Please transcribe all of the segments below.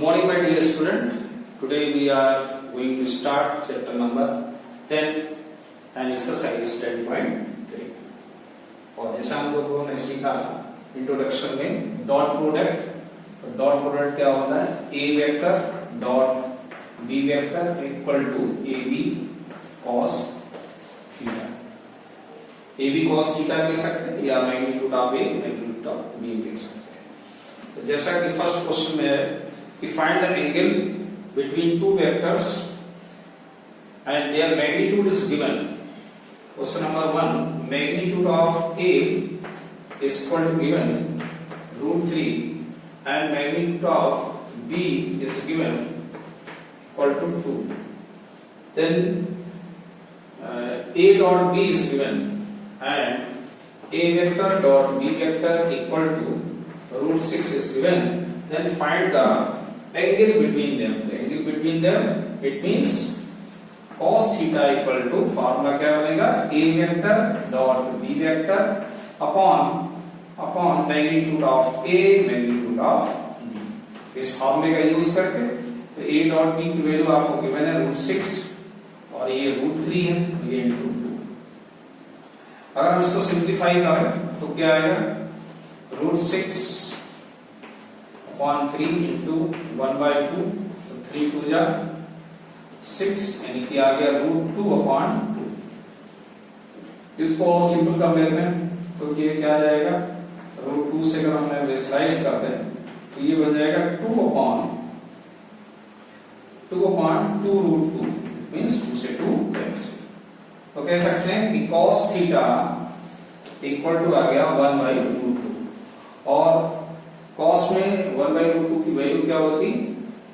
morning, my dear student. Today we are going to start chapter number 10 and exercise 10.3. और जैसा हम लोगों ने सीखा इंट्रोडक्शन में डॉट प्रोडक्ट, तो डॉट प्रोडक्ट क्या होता है? A vector dot B vector equal to A B cos theta. A B cos theta लिख सकते हैं या magnitude of A magnitude of B लिख सकते हैं. तो जैसा कि फर्स्ट क्वेश्चन में है कि find the angle between two vectors and their magnitude is given. Question number 1, magnitude of A is equal to given √3 and magnitude of B is given equal to 2. Then A dot B is given and A vector dot B vector equal to √6 is given. Then find the angle between them. The angle between them, it means cos theta equal to formula क्या बनेगा? A vector dot B vector upon magnitude of A magnitude of B. इस फॉर्मूले का use करके तो A dot B की value आपको given है √6 और ये √3 है, ये इनटू 2. अगर हम इसको सिंप्लीफाई करें तो क्या आएगा? √6 अपॉन 3 इंटू 1/2, तो 3 2 जा 6 यानी कि आ गया √2 अपॉन 2. इसको और सिंपल कर लेते हैं तो ये क्या आ जाएगा? √2 से अगर हमने रेशनलाइज कर दें तो ये बन जाएगा 2 अपॉन 2 मींस 2 से 2 कैंसिल. तो कह सकते हैं कि cos थीटा इक्वल टू आ गया 1/√2 और cos में 1/√2 की वैल्यू क्या होती?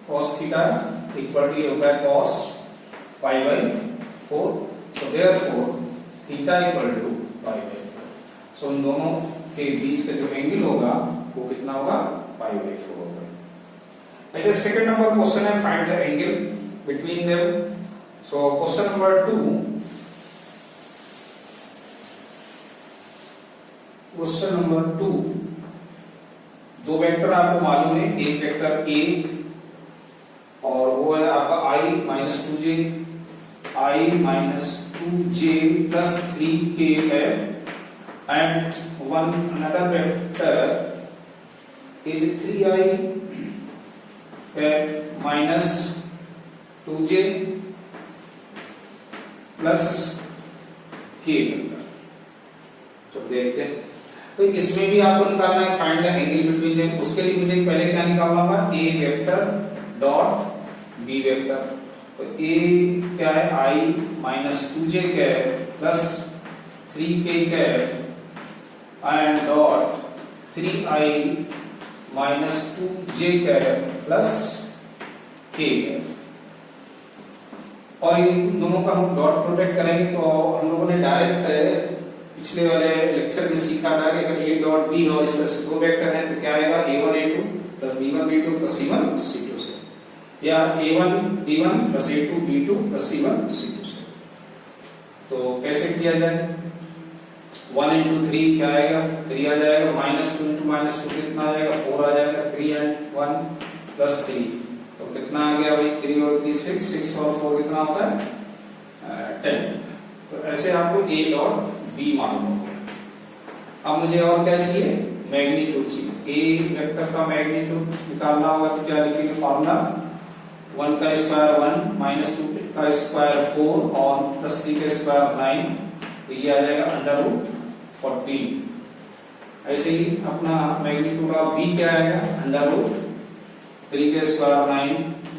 cos थीटा इक्वल टू होगा cos π/4. So therefore theta equal to π/4. So इन दोनों के बीच का जो एंगल होगा वो कितना होगा? π/4 होगा. ऐसे सेकंड नंबर क्वेश्चन है find the angle between them. So question number 2, question number 2, दो वेक्टर आपको मालूम है. एक वेक्टर A और वो है आपका I-2j plus 3k है and one another vector is 3i minus 2j plus k. तो देखते हैं. तो इसमें भी आपको निकालना है find the angle between them. उसके लिए मुझे पहले क्या निकालना होगा? A vector dot B vector. तो A क्या है? I-2j plus 3k and dot 3i minus 2j plus k. और इन दोनों का हम डॉट प्रोडक्ट करेंगे तो हम लोगों ने डायरेक्ट पिछले वाले लेक्चर में सीखा था कि अगर A डॉट B और इस तरह से दो वेक्टर है तो क्या आएगा? A1 A2 plus B1 B2 plus C1 C2 से, या A1 B1 plus A2 B2 plus C1 C2 से. तो कैसे किया जाए? 1 into 3 क्या आएगा? 3 आ जाएगा. -2 into -2 कितना आ जाएगा? 4 आ जाएगा. 3 and 1 प्लस 3 तो कितना आ गया भाई? 3 और 3 6 और 4 कितना होता है? 10. तो ऐसे आपको A डॉट B मालूम हो गया. अब मुझे और क्या चाहिए? मैग्नीट्यूड चाहिए. A वेक्टर का मैग्नीट्यूड निकालना होगा तो क्या लिखेंगे? फॉर्मूला 1 का स्क्वायर 1 माइनस 2 का स्क्वायर 4 और प्लस 3 का स्क्वायर 9. तो ये आ जाएगा √14. ऐसे ही अपना मैग्नीट्यूड ऑफ B क्या आएगा? √3 का स्क्वायर 9,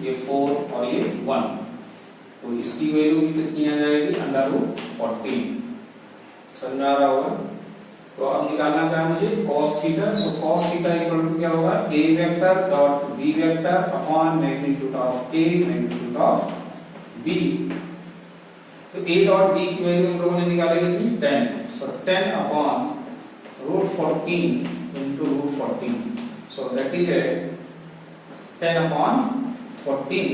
ये 4 और ये 1. तो इसकी वैल्यू भी कितनी आ जाएगी? √14. समझ आ रहा होगा. तो अब निकालना क्या है मुझे? cos theta. So cos theta equal to क्या होगा? A vector dot B vector upon magnitude of A magnitude of B. तो A डॉट B की वैल्यू हम लोगों ने निकाली कितनी? 10. So 10 upon √14 into √14. So that is 10 upon 14.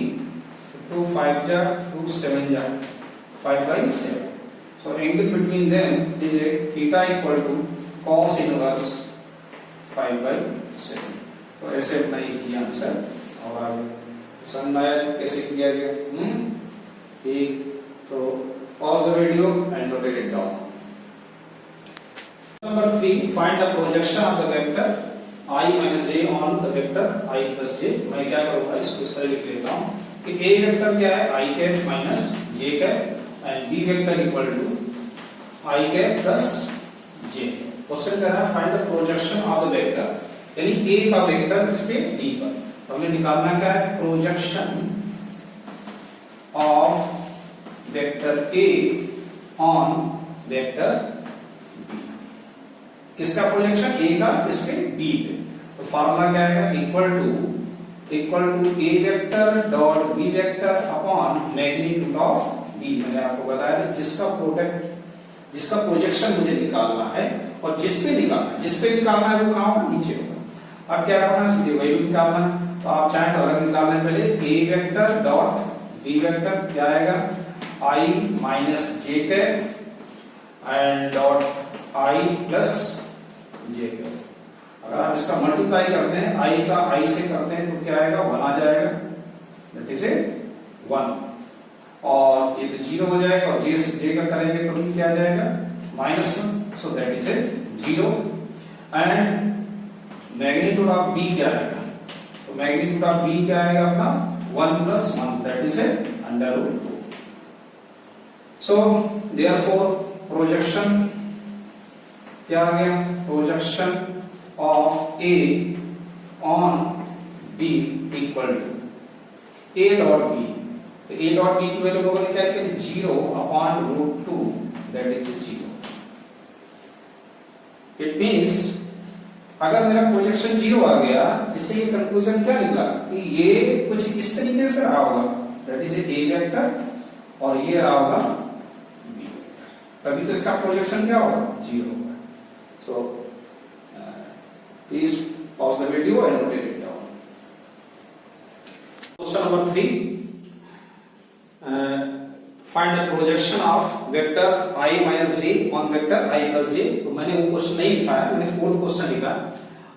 2 5 जा 2 7 जा 5/7. So angle between them is a theta equal to cos inverse 5/7. तो ऐसे अपना ये आंसर और समझाया कैसे किया गया। ठीक, तो pause the video and notate it down. Number 3, find the projection of the vector I minus j on the vector I plus j। मैं क्या करूँगा, इसको सरल लिख लेता हूँ कि a वेक्टर क्या है, i cap minus j cap and b vector equal to i cap plus j। Question कर रहा है find the projection of the vector, यानी a का वेक्टर इस पे b पर, तो हमें निकालना क्या है, projection of vector a on vector b। किसका प्रोजेक्शन, a का इस पे b पे, तो फार्मूला क्या आएगा, equal to a vector dot b vector upon magnitude of b। मैंने आपको बताया था जिसका प्रोजेक्शन मुझे निकालना है और जिस पे निकालना है वो कहां होगा, नीचे होगा। अब क्या करना है, सीधे वैल्यू निकालना है, तो आप चाहे तो अलग निकालना है, पहले a vector dot b vector क्या आएगा, i minus j cap and dot i plus j cap. अगर आप इसका मल्टीप्लाई करते हैं, i का i से करते हैं तो क्या आएगा, 1 आ जाएगा, दैट इज 1, और ये तो 0 हो जाएगा, और j का करेंगे तो भी क्या आ जाएगा, -1, सो that is 0। And magnitude of b क्या आएगा, तो मैग्नीट्यूड ऑफ b क्या आएगा अपना 1 plus 1, that is √2। So therefore projection क्या आ गया, projection of a on b equal to a dot b। तो a डॉट b की वैल्यू को क्या करें, 0 upon √2, that is 0। It means अगर मेरा प्रोजेक्शन 0 आ गया, इससे ये कंक्लूजन क्या निकला कि ये कुछ इस तरीके से रहा होगा, दैट इज a वेक्टर और ये रहा होगा b वेक्टर, तभी तो इसका प्रोजेक्शन क्या होगा, 0 होगा। So please pause the video and notate it down. Question number 3, find the projection of vector I minus j on vector I plus j। तो मैंने वो क्वेश्चन नहीं लिखा है, मैंने फोर्थ क्वेश्चन लिखा,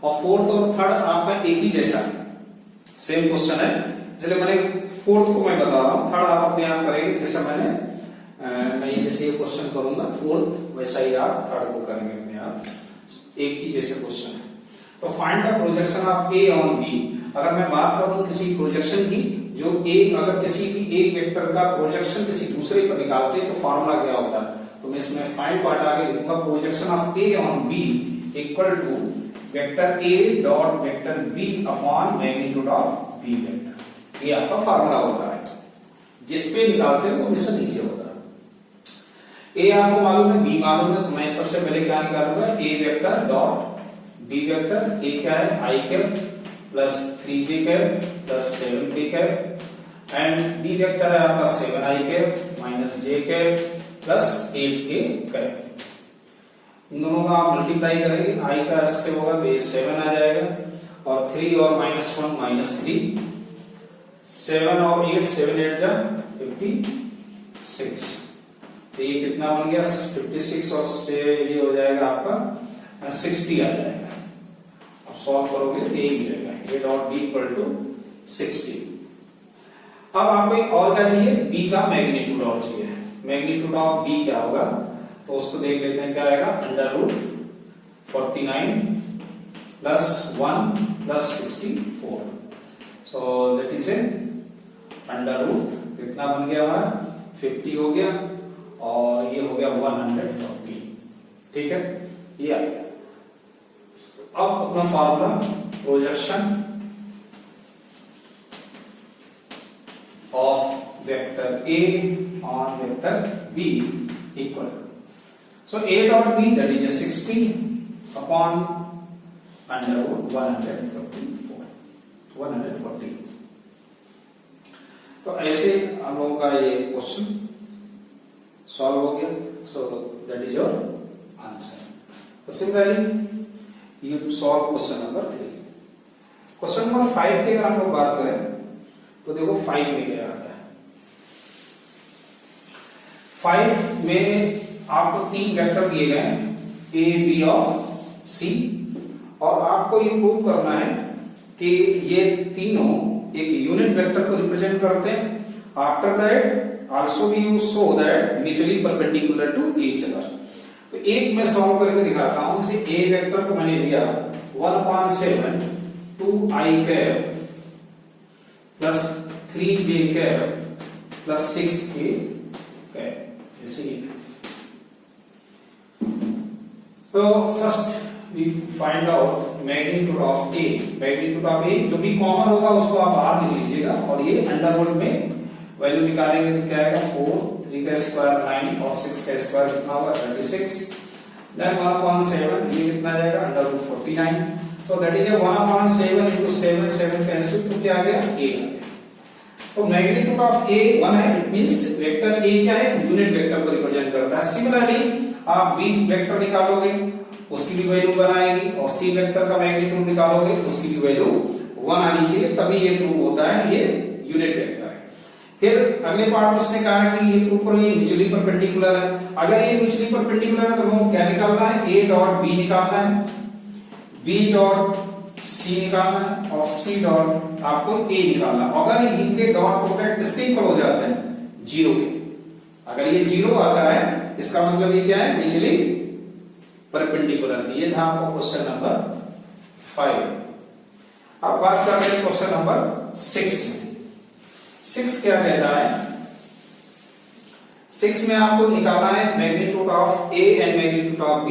और फोर्थ और थर्ड आपका एक ही जैसा सेम क्वेश्चन है, इसलिए मैंने फोर्थ को मैं बता रहा हूँ, थर्ड आप अपने आप करेंगे, जैसे मैं जैसे ये क्वेश्चन करूंगा फोर्थ, वैसा ही आप थर्ड को करेंगे अपने आप, एक ही जैसे क्वेश्चन है। तो find the projection of a on b। अगर मैं बात करूं किसी प्रोजेक्शन की, जो अगर किसी भी एक वेक्टर का प्रोजेक्शन किसी दूसरे पर निकालते हैं तो फार्मूला क्या होता है, तो मैं इसमें फाइंड पार्ट आगे लिखूंगा, projection of a on b equal to vector a dot vector b upon magnitude of b vector. ये आपका फार्मूला होता है, जिस पे निकालते हैं वो हमेशा नीचे होता है। a आपको मालूम है, b मालूम है, तो मैं सबसे पहले क्या निकालूंगा, a vector dot b vector. a क्या है, i cap plus 3j cap plus 7k cap, and b vector है आपका 7i cap minus j cap plus 8k cap. इन दोनों का आप मल्टीप्लाई करेंगे, i का इससे होगा तो ये 7 आ जाएगा, और 3 और -1 -3, 7 और 8, 7 8 जा 56, तो ये कितना बन गया 56, और से ये हो जाएगा आपका 60 आ जाएगा। अब सॉल्व करोगे तो ये मिलेगा, a dot b equal to 60। अब आपको एक और क्या चाहिए, b का मैग्नीट्यूड और चाहिए। मैग्नीट्यूड ऑफ b क्या होगा, तो उसको देख लेते हैं, क्या आएगा, √49 plus 1 plus 64, so that is कितना बन गया हमारा 50 हो गया, और ये हो गया 140, ठीक है, ये आ गया। अब अपना formula, projection of vector a on vector b equal, so a dot b that is 60 upon √140। तो ऐसे हम लोगों का ये क्वेश्चन सॉल्व हो गया, so that is your answer. तो similarly you solve question number 3। Question number 5 की अगर हम लोग बात करें तो देखो 5 में क्या आता है। 5 में आपको 3 वेक्टर दिए गए हैं, a b और c, और आपको ये प्रूव करना है कि ये तीनों एक यूनिट वेक्टर को रिप्रेजेंट करते हैं। After that also we use so that mutually perpendicular to each other. तो एक मैं सॉल्व करके दिखाता हूं। जैसे ए वेक्टर को मैंने लिया 1/7 2i cap plus 3j cap plus 6k cap, ऐसे ही। तो first we find out magnitude of A. Magnitude of A जो भी कॉमन होगा उसको आप बाहर लिख लीजिएगा, और ये अंडरवुड में वैल्यू निकालेंगे तो क्या आएगा 4, 3 का स्क्वायर 9 और 6 का स्क्वायर कितना होगा 36। देन 1/7 ये कितना आ जाएगा under root 49। So that is 1/7 into 7 7 cancel, तो क्या आ गया a आ गया। तो मैग्नीट्यूड ऑफ a 1 है, इट मींस वेक्टर a क्या है यूनिट वेक्टर को रिप्रेजेंट करता है। सिमिलरली आप b वेक्टर निकालोगे उसकी भी वैल्यू 1 आएगी, और c वेक्टर का मैग्नीट्यूड निकालोगे उसकी भी वैल्यू 1 आनी चाहिए, तभी ये प्रूव होता है ये यूनिट वेक्टर है। फिर अगले पार्ट में उसने कहा है कि ये प्रूव करो ये म्यूचुअली परपेंडिकुलर है। अगर ये म्यूचुअली परपेंडिकुलर है तो हमको क्या निकालना है, a डॉट b निकालना है, b डॉट c निकालना है, और c डॉट आपको a निकालना है। अगर इनके डॉट प्रोडक्ट किसके इक्वल हो जाते हैं 0 के, अगर ये 0 आता है इसका मतलब ये क्या है म्यूचुअली परपेंडिकुलर थी। ये था आपका क्वेश्चन नंबर 5। अब बात करते हैं क्वेश्चन नंबर 6 में। 6 क्या कहता है, 6 में आपको निकालना है magnitude of a and magnitude of b।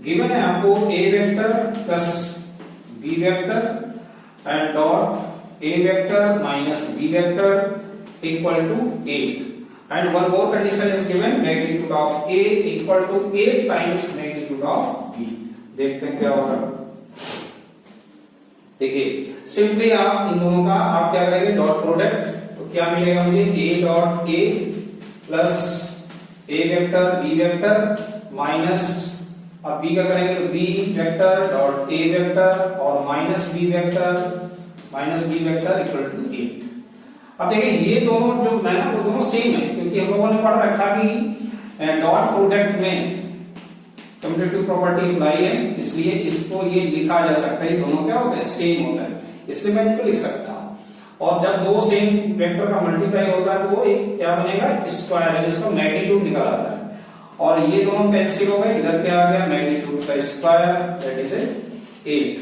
Given है आपको a vector plus b vector and dot a vector minus b vector equal to 8, and one more condition is given magnitude of a equal to 8 times magnitude of b। देखते हैं क्या होगा। देखिए simply आप इन दोनों का आप क्या करेंगे डॉट प्रोडक्ट, तो क्या मिलेगा मुझे a dot a plus a vector b vector minus, अब b का करेंगे तो b vector dot a vector और minus b vector equal to 8। अब देखिए ये दोनों जो है ना वो दोनों सेम है, क्योंकि हम लोगों ने पढ़ रखा कि डॉट प्रोडक्ट में कम्यूटेटिव प्रॉपर्टी अप्लाई है, इसलिए इसको ये लिखा जा सकता है दोनों क्या होता है सेम होता है, इसलिए मैं इनको लिख सकता हूं। और जब दो सेम वेक्टर का मल्टीप्लाई होता है तो वो एक क्या बनेगा स्क्वायर, इसका मैग्नीट्यूड निकल आता है, और ये दोनों कैंसिल हो गए, इधर क्या आ गया मैग्नीट्यूड का स्क्वायर दैट इज 8।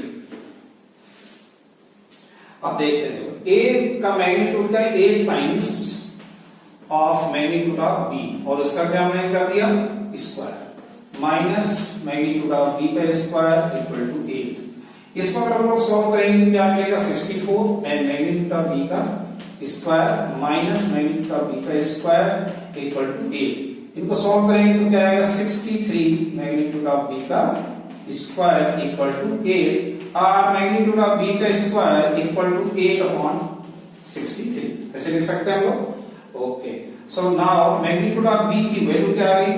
अब देखते हैं a का मैग्नीट्यूड क्या है 8 times of magnitude of b, और उसका क्या हमने कर दिया square minus magnitude of b का स्क्वायर इक्वल टू 8। इसको अगर हम लोग सॉल्व करेंगे तो क्या मिलेगा 64 एंड मैग्नीट्यूड ऑफ b का square minus magnitude of b का स्क्वायर इक्वल टू 8। इनको सॉल्व करेंगे तो क्या आएगा 63 मैग्नीट्यूड ऑफ b का स्क्वायर इक्वल टू 8, और मैग्नीट्यूड ऑफ b का स्क्वायर इक्वल टू 8/63। ऐसे लिख सकते हैं हम लोग। Okay, so now magnitude of b की वैल्यू क्या आ गई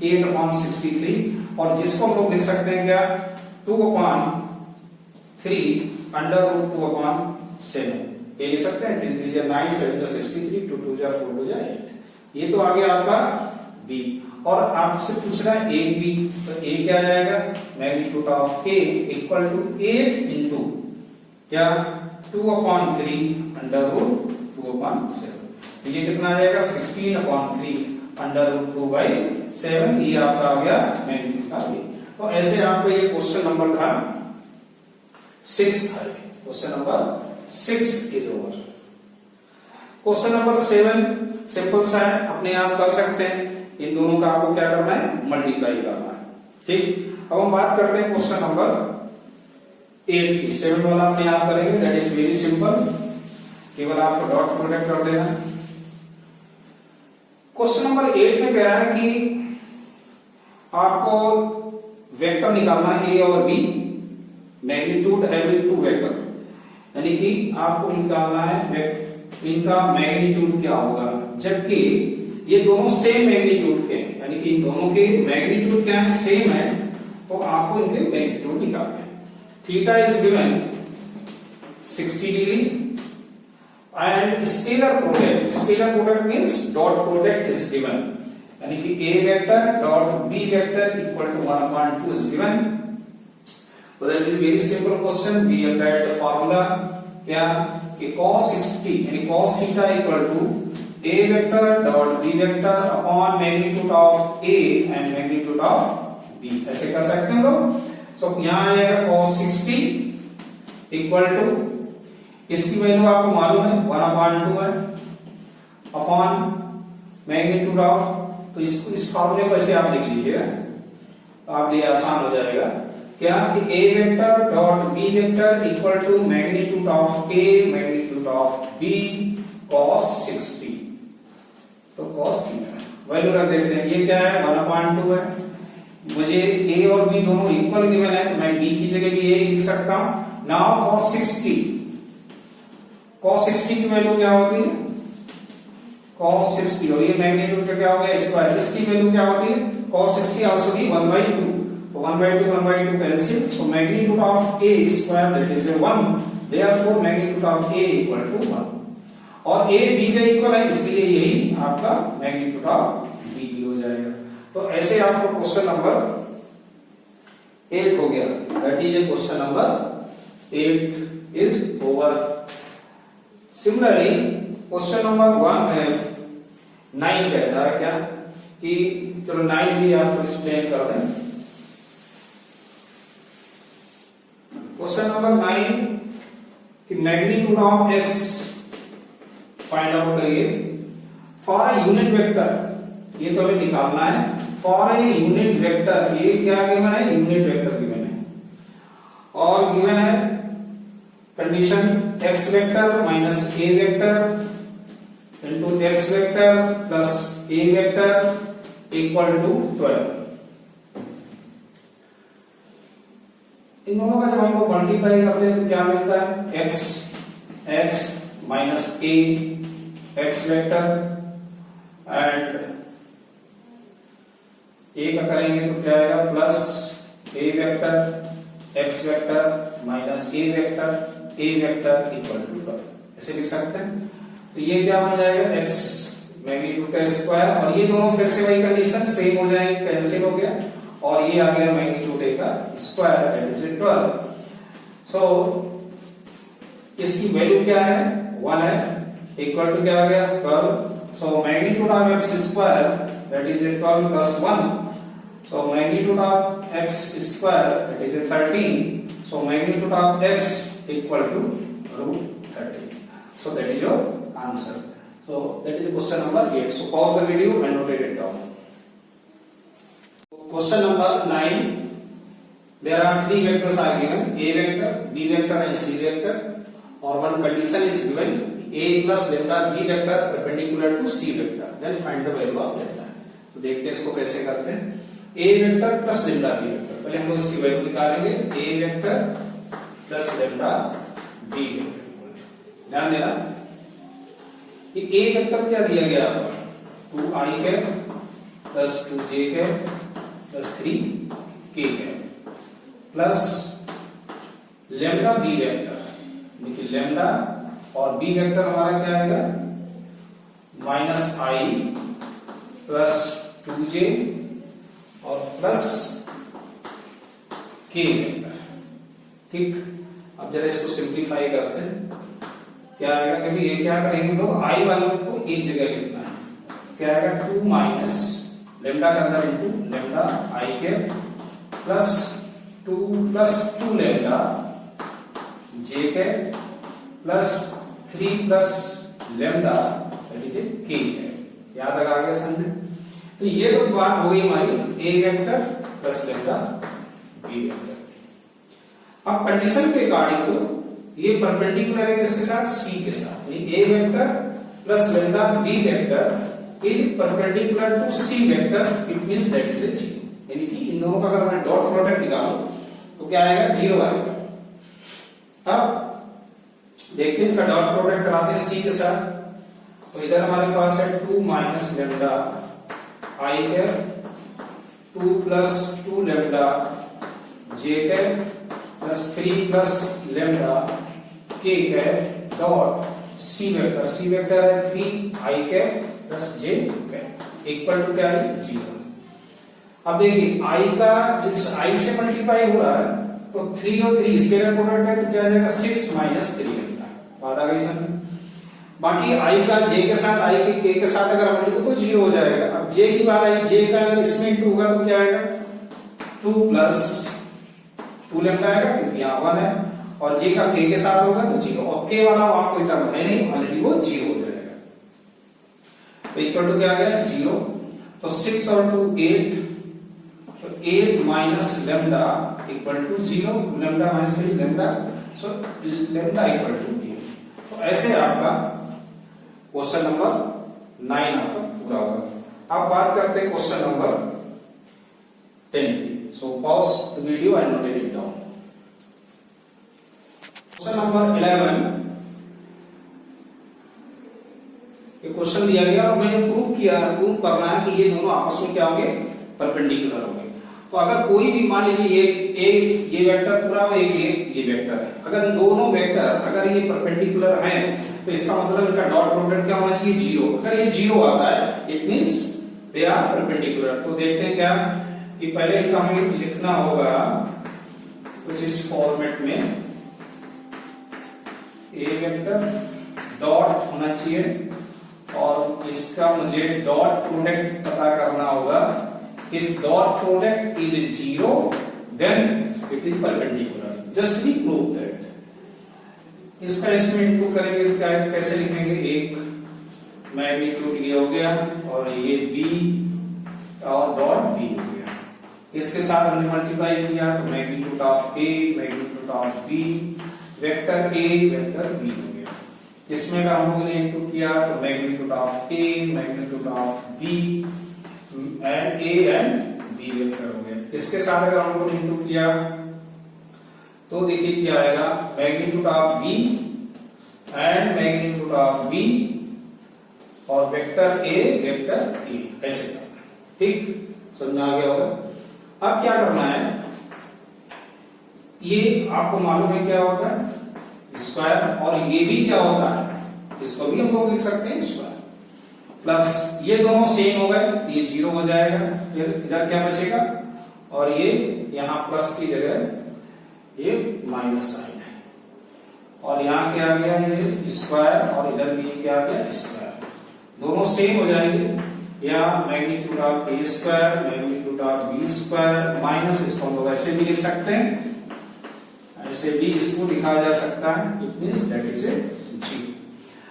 √8/63, और जिसको हम लोग लिख सकते हैं क्या 2/3 √2/7। ये लिख सकते हैं 3 3 9 7 63 2 2 4 2 8। ये तो आ गया आपका b, और आपसे पूछ रहा है a b, तो a क्या आ जाएगा magnitude of a equal to 8 into क्या 2/3 √2/7। ये कितना आ जाएगा 16/3 √2/7। ये आपका आ गया मैग्नीट्यूड का a। तो ऐसे आपका ये क्वेश्चन नंबर था 6 था। Question number 6 is over. Question number 7 simple सा है, अपने आप कर सकते हैं। इन दोनों का आपको क्या करना है मल्टीप्लाई करना है। ठीक, अब हम बात करते हैं क्वेश्चन नंबर 8 की। 7 वाला अपने आप करेंगे, दैट इज वेरी सिंपल, केवल आपको डॉट प्रोडक्ट कर देना है। क्वेश्चन नंबर 8 में कह रहा है कि आपको वेक्टर निकालना है a और b, मैग्नीट्यूड हैविंग 2 वेक्टर, यानी कि आपको निकालना है इनका मैग्नीट्यूड क्या होगा, जबकि ये दोनों सेम मैग्नीट्यूड के हैं, यानी कि इन दोनों के मैग्नीट्यूड क्या है सेम है, तो आपको इनके मैग्नीट्यूड निकालना है। Theta is given 60 degree and scalar product means dot product is given, यानी कि a vector dot b vector equal to 1/2 is given. So that is very simple question. We applied the formula क्या कि cos 60 यानी cos theta equal to a vector dot b vector upon magnitude of a and magnitude of b, ऐसे कर सकते हैं लोग। सो यहां आएगा cos 60 इक्वल टू, इसकी वैल्यू आपको मालूम है 1/2 है, अपॉन मैग्नीट्यूड ऑफ, तो इसको इस फॉर्मूले को ऐसे आप लिख लीजिएगा तो आप लिए आसान हो जाएगा क्या कि a vector dot b vector equal to magnitude of a magnitude of b cos 60, तो cos थीटा वैल्यू रख देते हैं। ये क्या है 1/2 है, मुझे a और b दोनों इक्वल गिवन है तो मैं b की जगह भी a लिख सकता हूं। नाउ cos 60 की वैल्यू क्या होती है cos 60, और ये मैग्नीट्यूड का क्या हो गया स्क्वायर, इसकी वैल्यू क्या होती है cos 60 आल्सो भी 1/2, तो 1/2 cancel, so magnitude of a square that is 1, therefore magnitude of a equal to 1, और a b के इक्वल है इसलिए यही आपका मैग्नीट्यूड ऑफ b भी हो जाएगा। तो ऐसे आपको क्वेश्चन नंबर 8 हो गया, that is question number 8 is over. Similarly question number 9 कहता है क्या कि चलो 9 भी आपको एक्सप्लेन कर दें। क्वेश्चन नंबर 9 कि magnitude of x find out करिए फॉर अ यूनिट वेक्टर, ये तो हमें निकालना है फॉर ए यूनिट वेक्टर, ये क्या गिवन है यूनिट वेक्टर गिवन है, और गिवन है condition x vector minus a vector into x vector plus a vector equal to 12। इन दोनों का जब हम लोग मल्टीप्लाई करते हैं तो क्या मिलता है x minus a x vector and a का करेंगे तो क्या आएगा plus a vector x vector minus a vector equal to 12, ऐसे लिख सकते हैं। तो ये क्या बन जाएगा x मैग्नीट्यूड का स्क्वायर, और ये दोनों फिर से वही कंडीशन सेम हो जाएंगे, कैंसिल हो गया, और ये आ गया मैग्नीट्यूड a का स्क्वायर दैट इज 12। सो इसकी वैल्यू क्या है 1 है, इक्वल टू क्या आ गया 12, so magnitude of x square that is 12 plus 1, so magnitude of x square that is 13, so magnitude of x equal to √13, so that is your answer. So that is question number 8. So pause the video and notate it down. Question number 9. There are three vectors are given: a vector, b vector, and c vector. Or one condition is given: a plus lambda b vector perpendicular to c vector. Then find the value of lambda. तो देखते हैं इसको कैसे करते हैं। a vector plus lambda b vector. पहले हम लोग इसकी वैल्यू निकालेंगे। a vector plus lambda b vector. ध्यान देना कि a वेक्टर क्या दिया गया आपको 2i के प्लस 2j के प्लस 3k के प्लस लैम्डा b वेक्टर, देखिए लैम्डा और b वेक्टर हमारा क्या आएगा माइनस i प्लस 2j और प्लस k वेक्टर। ठीक, अब जरा इसको सिंप्लीफाई करते हैं, क्या आएगा, क्योंकि ये क्या करेंगे लोग आई वालों को एक जगह लिखना है, क्या आएगा 2 माइनस लेम्डा के अंदर इनटू लेम्डा आई के प्लस 2 लेम्डा जे के प्लस 3 प्लस लेम्डा के, याद लगा गया समझे। तो ये तो बात हो गई हमारी A vector plus lambda B vector. अब कंडीशन के अकॉर्डिंग ये परपेंडिकुलर है किसके साथ c के साथ, a vector plus lambda b vector is perpendicular to c vector, it means that is 0, यानी कि इन दोनों का अगर मैं डॉट प्रोडक्ट निकालूं तो क्या आएगा 0 आएगा। अब देखते हैं इनका डॉट प्रोडक्ट कराते हैं c के साथ, तो इधर हमारे पास है 2 माइनस लेम्डा i के 2 प्लस 2 लेम्डा j के प्लस 3 प्लस लेम्डा k के डॉट c वेक्टर है 3i के प्लस j के इक्वल टू क्या है 0। अब देखिए i का जब i से मल्टीप्लाई हो रहा है तो 3 और 3 स्केलर प्रोडक्ट है तो क्या आ जाएगा 6 माइनस 3 लेम्डा, बात आ गई समझ। बाकी आई का जे के साथ, आई के के साथ अगर हम लिखो तो 0 हो जाएगा। अब जे की बात आई, जे का अगर इसमें इंटू होगा तो क्या आएगा 2 प्लस 2 लैम्डा आएगा क्योंकि यहाँ 1 है, और जे का के साथ होगा तो 0, और के वाला वहां कोई टर्म है नहीं, ऑलरेडी वो 0 हो जाएगा। तो इक्वल टू क्या आ गया 0। तो 6 और 2 8, तो 8 minus lambda equal to 0, lambda minus lambda, so lambda equal to 8। तो ऐसे आपका क्वेश्चन नंबर 9 आपका पूरा होगा। अब बात करते हैं क्वेश्चन नंबर 10 की। सो pause the video and note it down. Question number 11 ये क्वेश्चन दिया गया और मैंने प्रूव करना है कि ये दोनों आपस में क्या होंगे, परपेंडिकुलर होंगे। तो अगर कोई भी मान लीजिए ये वेक्टर पूरा और ये वेक्टर है, अगर दोनों वेक्टर अगर ये परपेंडिकुलर हैं तो इसका मतलब इनका डॉट प्रोडक्ट क्या होना चाहिए 0। अगर ये 0 आता है it means they are perpendicular. तो देखते हैं क्या कि पहले इनका हमें लिखना होगा कुछ इस फॉर्मेट में, ए वेक्टर डॉट होना चाहिए और इसका मुझे डॉट प्रोडक्ट पता करना होगा। If dot product is 0, then it is perpendicular. Just we prove that. इसका इसमें इंटू करेंगे तो क्या कैसे लिखेंगे, एक मैग्नीट्यूड ये हो गया और ये b और डॉट b हो गया। इसके साथ हमने मल्टीप्लाई किया तो magnitude of a magnitude of b, vector a vector b हो गया। इसमें अगर हम लोगों ने इंटू किया तो magnitude of a magnitude of b and A and B vector हो गया। इसके साथ अगर हम लोगों ने इंटू किया तो देखिए क्या आएगा, magnitude of B and magnitude of B और वेक्टर ए वेक्टर ए, ऐसे करना। ठीक, समझ आ गया होगा। अब क्या करना है, ये आपको मालूम है क्या होता है स्क्वायर, और ये भी क्या होता है, इसको भी हम लोग लिख सकते हैं स्क्वायर, प्लस ये दोनों सेम हो गए, ये 0 हो जाएगा, फिर इधर क्या बचेगा, और ये यहां प्लस की जगह ये माइनस साइन है, और यहां क्या आ गया ये स्क्वायर, और इधर भी क्या आ गया स्क्वायर, दोनों सेम हो जाएंगे। या magnitude of A square magnitude of B square minus, इसको हम लोग ऐसे भी लिख सकते हैं, ऐसे भी इसको लिखा जा सकता है, it means that is A G.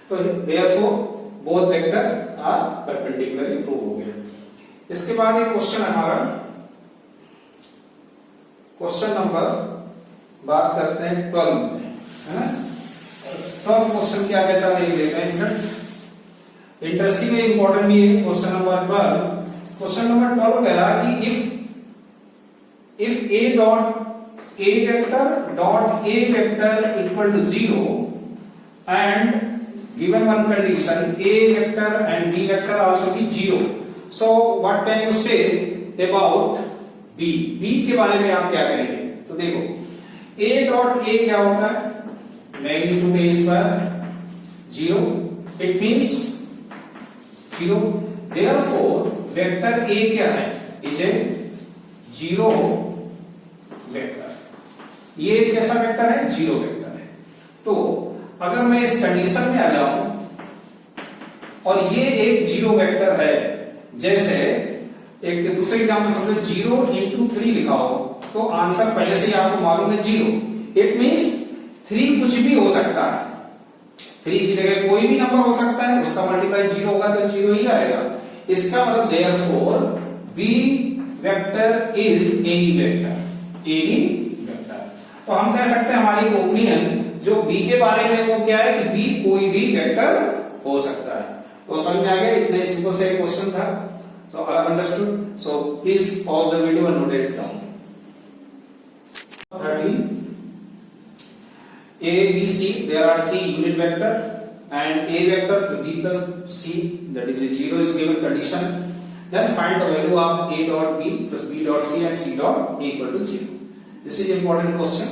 तो therefore both vector are perpendicularly prove हो गया। इसके बाद एक क्वेश्चन हमारा क्वेश्चन नंबर बात करते हैं 12 में, है ना। 12 क्वेश्चन क्या कहता है ये देखते हैं, इंटरेस्टिंग है, इंपॉर्टेंट भी है। क्वेश्चन नंबर 12, क्वेश्चन नंबर 12 कह रहा कि if A dot A vector dot A vector equal to 0 and given one condition a vector and b vector also be 0, so what can you say about b? b के बारे में आप क्या करेंगे, तो देखो a डॉट a क्या होता है, magnitude a square 0, it means 0, therefore vector a क्या है, इज ए 0 वेक्टर। ये कैसा वेक्टर है, 0 वेक्टर है। तो अगर मैं इस कंडीशन में आ जाऊं और ये एक 0 वेक्टर है, जैसे एक दूसरे एग्जाम्पल समझो 0 into 3 लिखा हो, तो आंसर पहले से ही आपको मालूम है 0, इट मींस 3 कुछ भी हो सकता है, 3 की जगह कोई भी नंबर हो सकता है, उसका मल्टीप्लाई 0 होगा तो 0 ही आएगा। इसका मतलब therefore B vector is any vector, any vector. तो हम कह सकते हैं हमारी ओपिनियन जो बी के बारे में वो क्या है कि बी कोई भी वेक्टर हो सकता है। तो समझ में आ गया, इतने सिंपल से क्वेश्चन था। So I have understood, so please pause the video and note it down. 13 a b c there are 3 unit vector and a vector b plus c, that is a 0 is given condition, then find the value of a dot b plus b dot c and c dot a equal to 0. this is important question।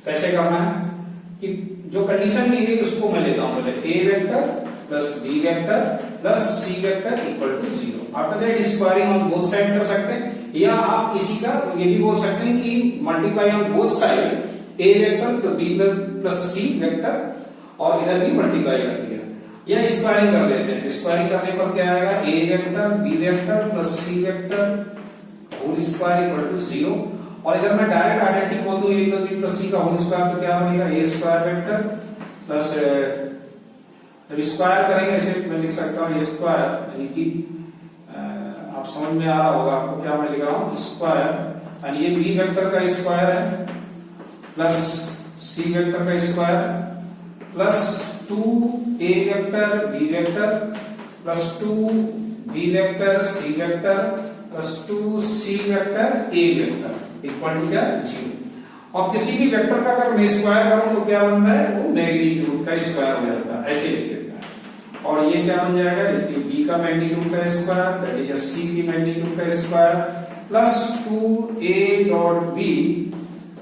कैसे करना है कि जो condition दी गई उसको मैं लेता हूं, पहले a vector plus b vector plus c vector equal to 0। After that squaring on both side कर सकते हैं, या आप इसी का ये भी बोल सकते हैं कि multiply on both side a vector plus b plus c vector, और इधर भी मल्टीप्लाई कर दिया, या स्क्वायरिंग कर देते हैं। स्क्वायरिंग करने पर क्या आएगा, A vector B vector plus C vector whole square equal to 0। और इधर मैं डायरेक्ट आइडेंटिटी बोल दूं, A plus B plus C का होल स्क्वायर तो क्या बनेगा, ए स्क्वायर वेक्टर प्लस, जब स्क्वायर करेंगे ऐसे मैं लिख सकता हूं स्क्वायर, यानी कि आप समझ में आ रहा होगा आपको क्या मैं लिख रहा हूं, स्क्वायर, यानी ये बी वेक्टर का स्क्वायर है प्लस सी वेक्टर का square plus 2 A vector B vector plus 2 B vector C vector plus 2 C vector A vector equal to क्या, 0। और किसी भी वेक्टर का अगर मैं स्क्वायर करूं तो क्या बनता है, वो मैग्नीट्यूड का स्क्वायर हो जाता है, ऐसे लिख देता है। और ये क्या बन जाएगा, इसकी बी का मैग्नीट्यूड का स्क्वायर दैट इज सी की मैग्नीट्यूड का square plus 2a dot B,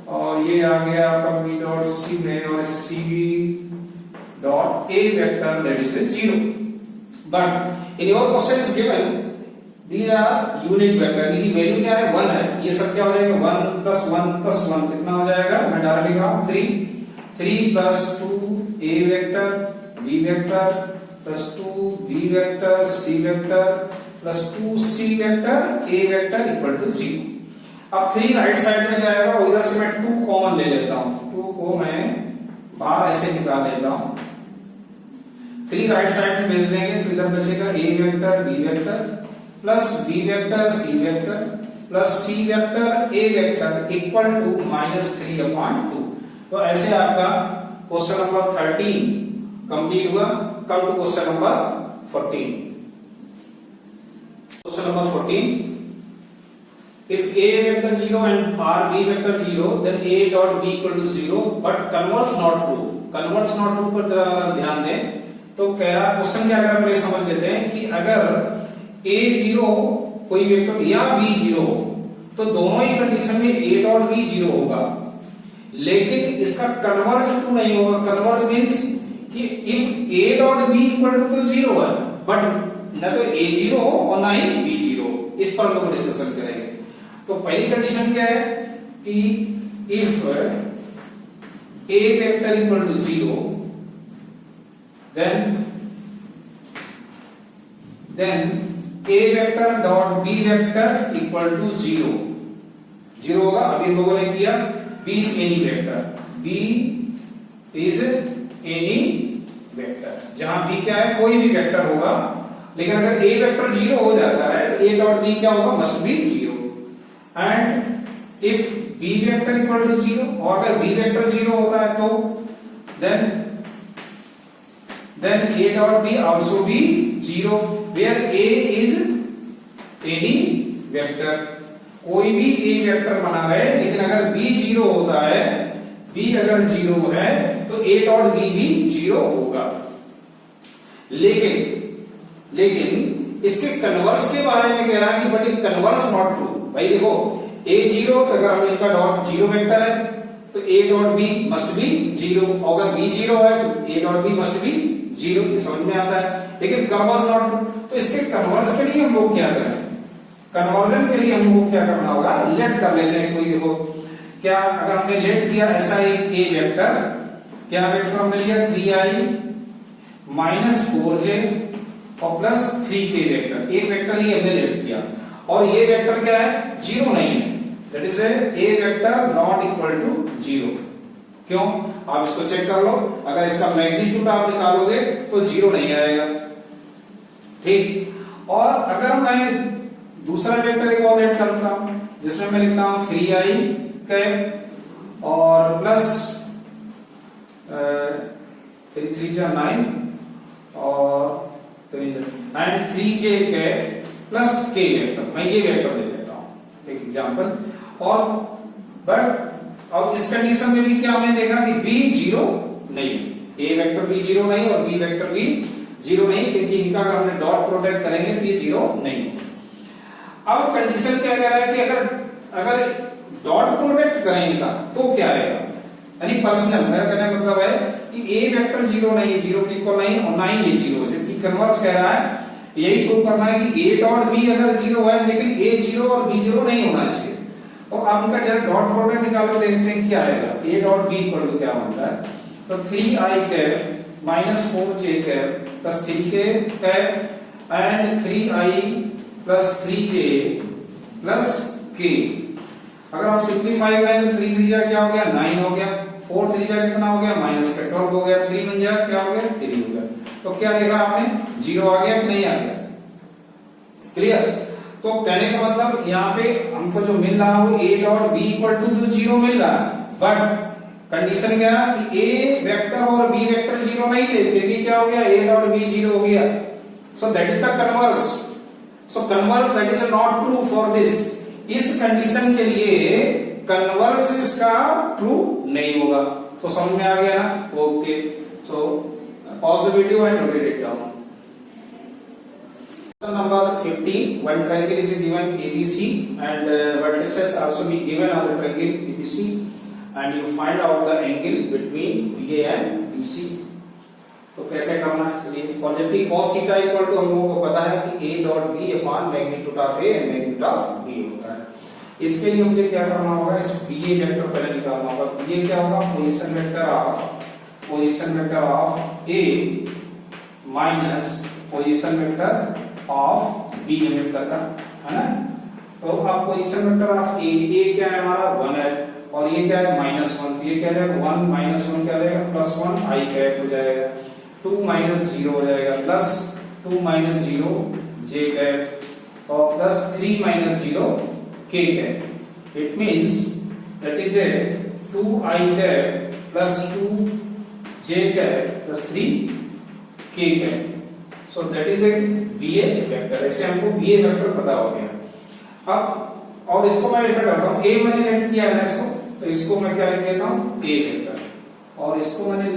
और ये आ गया आपका बी डॉट सी में, और C dot A vector that is 0। But in your question is given these are unit vector, की वैल्यू क्या है, 1 है। ये सब क्या हो जाएगा, 1 प्लस 1 प्लस 1 कितना हो जाएगा, मैं डायरेक्ट लिख रहा हूं 3 plus 2 A vector B vector plus 2 B vector C vector plus 2 C vector A vector equal to 0। अब 3 राइट साइड में जाएगा, उधर से मैं 2 कॉमन ले लेता हूं, 2 को मैं बाहर ऐसे निकाल लेता हूं। 3 राइट साइड में भेज देंगे तो इधर बचेगा A vector B vector plus B vector C vector plus C vector A vector equal to -3/2। तो ऐसे आपका क्वेश्चन नंबर 13 कंप्लीट हुआ। Come to question number 14। Question number 14, if a vector 0 and r b vector 0 then a dot b equal to 0 but converse not true। converse not true पर ध्यान दें तो क्या question क्या कर रहे समझ लेते हैं कि अगर a 0 कोई वेक्टर या b 0 हो तो दोनों ही कंडीशन में a डॉट b 0 होगा, लेकिन इसका कन्वर्स ट्रू नहीं होगा। कन्वर्स मींस कि if a dot b equal to 0 है बट ना तो a 0 हो और ना ही b 0 हो। इस पर हम लोग डिस्कशन करेंगे। तो पहली कंडीशन क्या है कि if a vector equal to 0 then a vector dot b vector equal to 0 होगा। अभी लोगों ने किया b is any vector, b is any vector, जहां b क्या है, कोई भी वेक्टर होगा। लेकिन अगर a वेक्टर 0 हो जाता है तो a डॉट b क्या होगा, must be 0। And if b vector equal to 0, और अगर b वेक्टर 0 होता है तो then a dot b also be 0 where a is any vector। कोई भी a वेक्टर बना है, लेकिन अगर b 0 होता है, b अगर 0 है तो a डॉट b भी 0 होगा। लेकिन इसके कन्वर्स के बारे में कह रहा है कि but it converse not true. भाई देखो a 0 तो अगर इनका डॉट 0 वेक्टर है तो a dot b must be 0, और अगर b 0 है तो a dot b must be 0। समझ में आता है। लेकिन कन्वर्स नॉट ट्रू, तो इसके कन्वर्स के लिए हम लोग क्या करें, कन्वर्जन के लिए हम लोग क्या करना होगा, लेट कर लेते हैं। कोई देखो क्या, अगर हमने लेट किया ऐसा एक a वेक्टर, क्या वेक्टर हमने लिया 3i माइनस 4j और प्लस 3k वेक्टर, एक वेक्टर ही हमने लेट किया। और ये वेक्टर क्या है, 0 नहीं है, that is a vector not equal to 0। क्यों, आप इसको चेक कर लो। अगर इसका मैग्नीट्यूड आप निकालोगे तो 0 नहीं आएगा, ठीक। और अगर मैं दूसरा वेक्टर एक और ऐड करता हूं जिसमें मैं लिखता हूं 3i कैप और प्लस 3 जा 9 और 3j cap plus k vector. मैं ये वेक्टर ले लेता हूं एक एग्जांपल। और बट अब इस कंडीशन में भी क्या हमने देखा कि b 0 नहीं, a वेक्टर भी 0 नहीं और b वेक्टर भी 0 नहीं, क्योंकि इनका अगर हमने डॉट प्रोडक्ट करेंगे तो ये 0 नहीं। अब कंडीशन क्या कह रहा है कि अगर डॉट प्रोडक्ट करें इनका तो क्या आएगा, यानी पर्सनल, मेरा कहने का मतलब है कि a वेक्टर 0 नहीं है, 0 के इक्वल नहीं और ना ही ये 0 है। जबकि कन्वर्स कह रहा है, यही प्रूव करना है कि a डॉट b अगर 0 है लेकिन a 0 और b 0 नहीं होना चाहिए। तो आप इनका डायरेक्ट डॉट प्रोडक्ट निकाल कर देखते हैं क्या आएगा, a dot b equal to क्या बनता है। तो 3i cap minus 4j cap plus 3k cap and 3i plus 3j plus k। अगर आप सिंप्लीफाई करें तो 3 3 जा क्या हो गया 9 हो गया, 4 3 जा कितना हो गया माइनस 12 हो गया, 3 1 जा क्या हो गया 3 हो गया। तो क्या देखा आपने 0 आ गया कि नहीं आ गया? क्लियर? तो कहने का मतलब यहाँ पे हमको जो मिल रहा है वो a dot b equal to 0 मिल रहा है, बट कंडीशन क्या है कि a वेक्टर और b वेक्टर 0 नहीं थे, फिर भी क्या हो गया a डॉट b 0 हो गया। So that is the converse. So converse that is not true for this. इस कंडीशन के लिए कन्वर्स इसका ट्रू नहीं होगा। तो समझ में आ गया ना? Okay, so pause the video and note it down. Number 15, one triangle is given ABC and vertices also be given on the triangle ABC, and you find out the angle between BA and BC। तो कैसे करना है? चलिए, positive cos theta equal to हम लोगों को पता है कि a dot b upon magnitude of a and magnitude of b होता है। इसके लिए मुझे क्या करना होगा? इस BA वेक्टर पहले निकालना होगा। BA क्या होगा? Position vector of a minus position vector of B unit करना है ना। तो आप पोजीशन वेक्टर ऑफ ए क्या है हमारा 1 है और ये क्या है -1, ये क्या है 1 -1 क्या रहेगा +1 i कैप हो जाएगा, 2 -0 हो जाएगा प्लस 2 -0 j कैप और plus 3 -0 k cap. It means that is A 2i cap plus 2 j cap plus 3 k cap. So that is a BA vector. ऐसे हमको BA वेक्टर पता हो गया। अब और इसको मैं ऐसा करता हूँ, A मैंने लिख किया है ना इसको, तो इसको मैं क्या लिख लेता हूँ A वेक्टर और इसको मैंने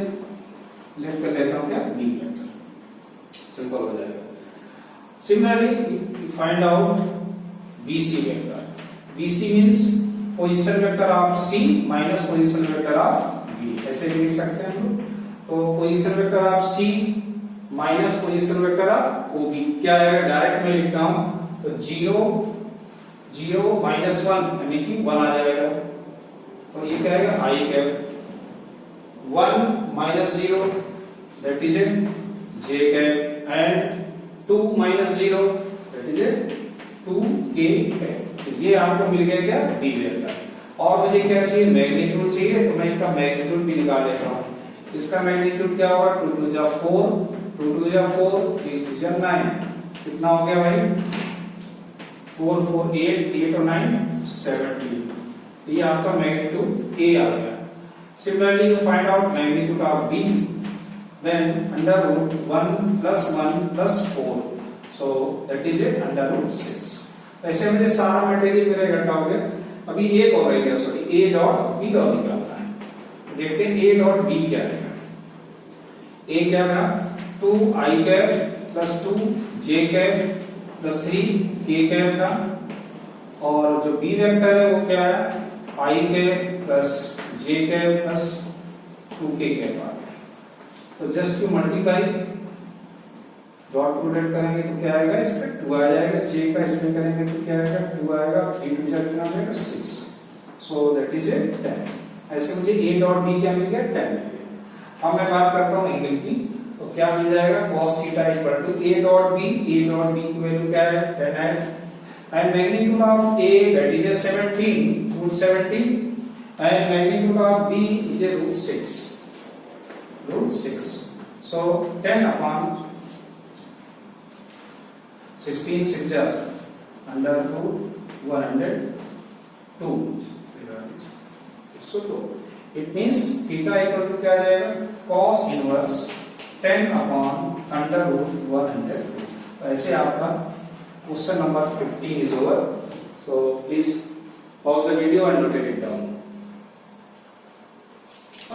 लिख कर लेता हूँ क्या B वेक्टर। सिंपल हो जाएगा। Similarly find out BC vector. BC means position vector of C minus position vector of B, ऐसे भी लिख सकते हैं हम। तो position vector of C minus position vector of OB क्या आएगा? डायरेक्ट मैं लिखता हूं तो 0 0 -1 यानी कि 1 आ जाएगा। और ये क्या आएगा i cap 1 -0 that is A j cap and 2 -0 that is A 2k cap. तो ये आपको मिल गया क्या B वेक्टर। और मुझे क्या चाहिए? मैग्नीट्यूड चाहिए, तो मैं इसका मैग्नीट्यूड भी निकाल लेता हूं। इसका मैग्नीट्यूड क्या होगा? 2 2 जा 4, 2 2 जा 4, 3 3 जा 9, कितना हो गया भाई 4 4 8 8 और 9 17। ये आपका मैग्नीट्यूड A आ गया। Similarly you find out magnitude of B, then under root 1 + 1 + 4, so that is a under root 6। ऐसे मुझे सारा मटेरियल मेरा इकट्ठा हो गया। अभी एक और रह गया, सॉरी A डॉट B का निकालना है। देखते हैं A डॉट B क्या है। A क्या था 2i cap plus 2 j cap plus 3 k cap था, और जो B वेक्टर है वो क्या है i cap plus j cap plus 2k cap आ गया। तो just to multiply dot product करेंगे तो क्या आएगा? इसका 2 आ जाएगा, j का इसमें करेंगे तो क्या आएगा 2 आएगा, 3 2 जा कितना आएगा 6, सो दैट इज ए 10। ऐसे मुझे A डॉट B क्या मिल गया 10 मिल गया। अब मैं बात करता हूँ एंगल की, तो क्या मिल जाएगा cos theta equal to A dot B की वैल्यू क्या है 10 है, and magnitude of A that is 17 root 17 and magnitude of B is root 6, so 10 upon 16 6 जा under root 102। So it means theta equal to क्या आ जाएगा cos inverse 10 upon under root 102। तो ऐसे आपका question number 15 is over. So please pause the video and note it down.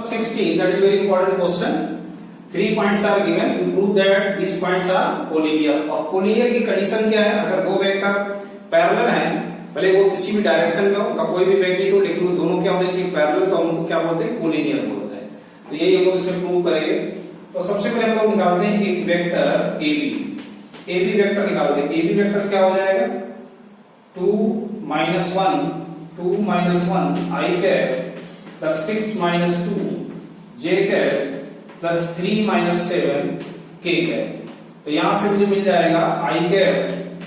16, that is very important question. 3 points are given. You prove that these points are collinear. और collinear की condition क्या है? अगर दो vector parallel हैं, भले वो किसी भी डायरेक्शन में हो, उनका कोई भी मैग्नीट्यूड, लेकिन वो दोनों क्या होने चाहिए पैरेलल, तो हम उनको क्या बोलते हैं कोलिनियर बोलते हैं। तो यही हम लोग इसमें प्रूव करेंगे। तो सबसे पहले हम लोग निकालते हैं एक वेक्टर AB वेक्टर निकालते हैं। AB वेक्टर क्या हो जाएगा 2 - 1 i cap plus 6 - 2 j cap plus 3 minus 7 k cap. तो यहां से मुझे मिल जाएगा i cap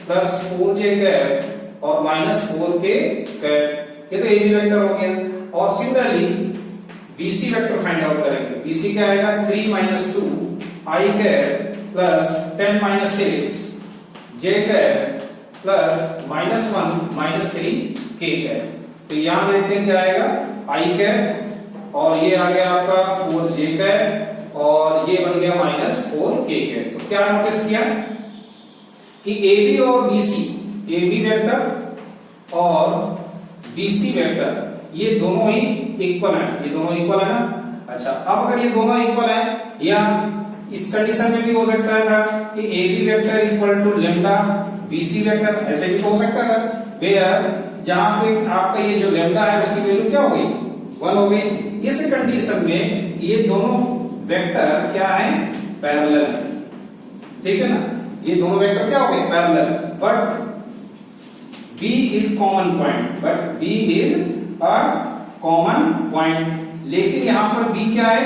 plus 4j cap और माइनस 4k कैप। ये तो ए बी वेक्टर हो गया। और similarly BC vector find out करेंगे। BC क्या आएगा 3 minus 2 i cap plus 10 minus 6 j cap plus minus 1 minus 3 k cap. तो यहां देखते हैं क्या आएगा i कैप और ये आ गया आपका 4j कैप और ये बन गया माइनस 4k कैप। तो क्या नोटिस किया कि AB और BC, AB वेक्टर और BC वेक्टर ये दोनों ही इक्वल है। ये दोनों इक्वल है ना। अच्छा, अब अगर ये दोनों इक्वल है या इस कंडीशन में भी हो सकता था कि AB vector equal to lambda BC vector, ऐसे भी हो सकता था वेयर जहां पे आपका ये जो लेम्डा है उसकी वैल्यू क्या हो गई 1 हो गई। इस कंडीशन में ये दोनों वेक्टर क्या है पैरेलल है, ठीक है ना। ये दोनों वेक्टर क्या हो गए parallel, but B is common point, but B is a common point. लेकिन यहां पर B क्या है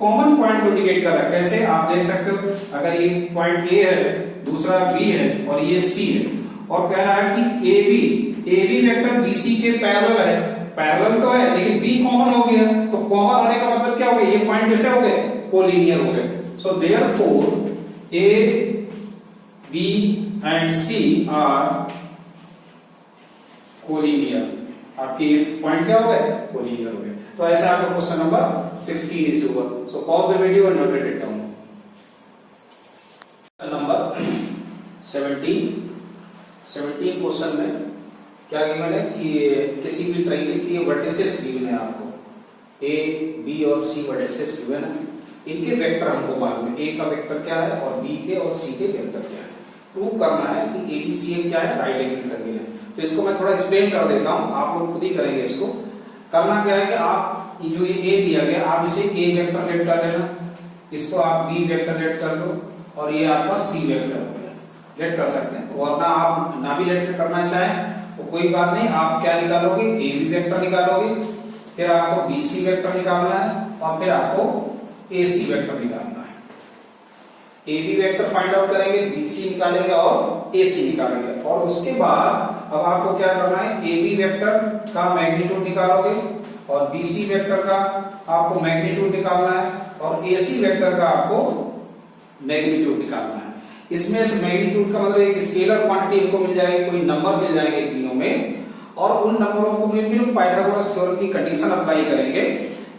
कॉमन पॉइंट को इंडिकेट कर रहा है। कैसे आप देख सकते हो, अगर ये पॉइंट A है, दूसरा B है और ये C है और कह रहा है कि AB वेक्टर BC के पैरेलल है। पैरेलल तो है लेकिन B कॉमन हो गया, तो कॉमन होने का मतलब क्या हो गया, ये पॉइंट कैसे हो गए कोलिनियर हो गए। So therefore A B and C are collinear. आपके पॉइंट क्या हो गए कोलिनियर हो गए। तो ऐसे आपका question number 16 is over. So pause the video and note it down. Number 17 question में क्या गिवन है कि किसी भी ट्रायंगल की वर्टिसेस गिवन है आपको, A B और C वर्टिसेस गिवन है। इनके वेक्टर हमको मालूम है, A का वेक्टर क्या है और B के और C के वेक्टर क्या है। प्रूव करना है कि ABCA क्या है राइट एंगल ट्रायंगल है। तो इसको मैं थोड़ा एक्सप्लेन कर देता हूं, आप लोग खुद ही करेंगे। इसको करना क्या है कि आप जो ये A दिया गया आप इसे A वेक्टर लेट कर लेना, इसको आप B वेक्टर लेट कर दो और ये आपका C वेक्टर लेट कर सकते हैं। वरना आप ना भी लेट करना चाहें तो कोई बात नहीं, आप क्या निकालोगे AB वेक्टर निकालोगे, फिर आपको BC वेक्टर निकालना है और फिर आपको AC वेक्टर निकालना है। AB वेक्टर फाइंड आउट करेंगे, BC निकालेंगे और AC निकालेंगे। और उसके बाद अब आपको क्या करना है, AB वेक्टर का मैग्नीट्यूड निकालोगे और BC वेक्टर का आपको मैग्नीट्यूड निकालना है और AC वेक्टर का आपको मैग्नीट्यूड निकालना है। इसमें से मैग्नीट्यूड का मतलब एक स्केलर क्वांटिटी इनको मिल जाएगी, कोई नंबर मिल जाएंगे तीनों में, और उन नंबरों को में फिर पाइथागोरस थ्योरम की कंडीशन अप्लाई करेंगे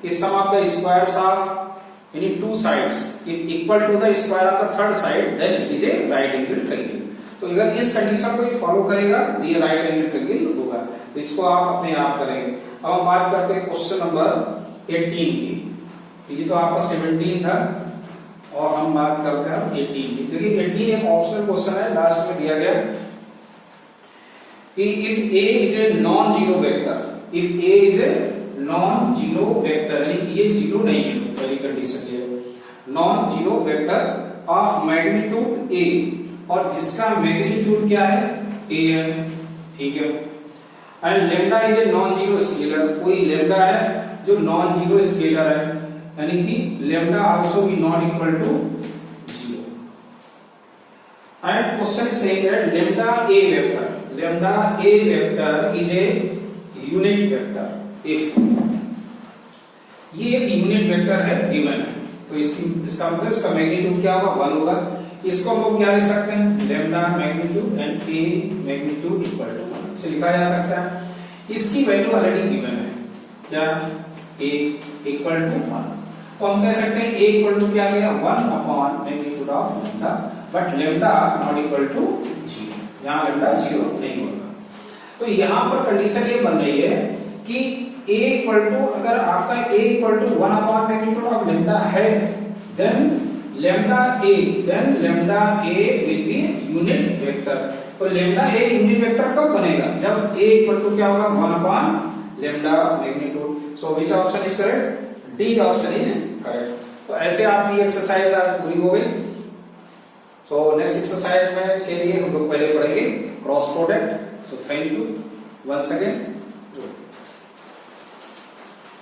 कि sum of the squares of any two sides if equal to the square of the third side then it is a right angle triangle. तो अगर इस कंडीशन को फॉलो करेगा तो ये राइट एंगल ट्रायंगल होगा। तो इसको आप अपने आप करेंगे। अब हम बात करते हैं क्वेश्चन नंबर 18 की। ये तो आपका 17 था और हम बात करते हैं 18 की। देखिए 18 एक ऑप्शनल क्वेश्चन है, लास्ट में दिया गया कि if A is a non zero vector, if A is a non zero vector, यानी कि ये जीरो नहीं है, पहली कंडीशन ये non zero vector of magnitude A और जिसका मैग्नीट्यूड क्या है A है, ठीक है। And lambda is a non zero scalar, कोई लेम्डा है जो नॉन जीरो स्केलर है, यानी कि lambda also be not equal to 0। And question is saying that lambda A vector is a unit vector if ये एक यूनिट वेक्टर है given है, तो इसका मतलब इसका मैग्नीट्यूड क्या होगा 1 होगा। इसको हम लोग क्या लिख सकते हैं, lambda magnitude and A magnitude equal to 1 से लिखा जा सकता है। इसकी वैल्यू ऑलरेडी गिवन है, क्या A इक्वल टू 1, तो हम कह सकते हैं A इक्वल टू क्या गया 1 upon magnitude of lambda, but lambda not equal to 0, यहां लेम्डा 0 नहीं होगा। तो यहां पर कंडीशन ये बन रही है कि A इक्वल टू, अगर आपका A equal to 1 upon magnitude of lambda है, then lambda A will be unit vector. तो लेम्डा A यूनिट वेक्टर कब बनेगा, जब A इक्वल टू क्या होगा 1 upon lambda magnitude. So which option is correct, D option is correct. तो ऐसे आपकी एक्सरसाइज आज पूरी हो गई। सो नेक्स्ट एक्सरसाइज में के लिए हम लोग पहले पढ़ेंगे cross product. So thank you once again.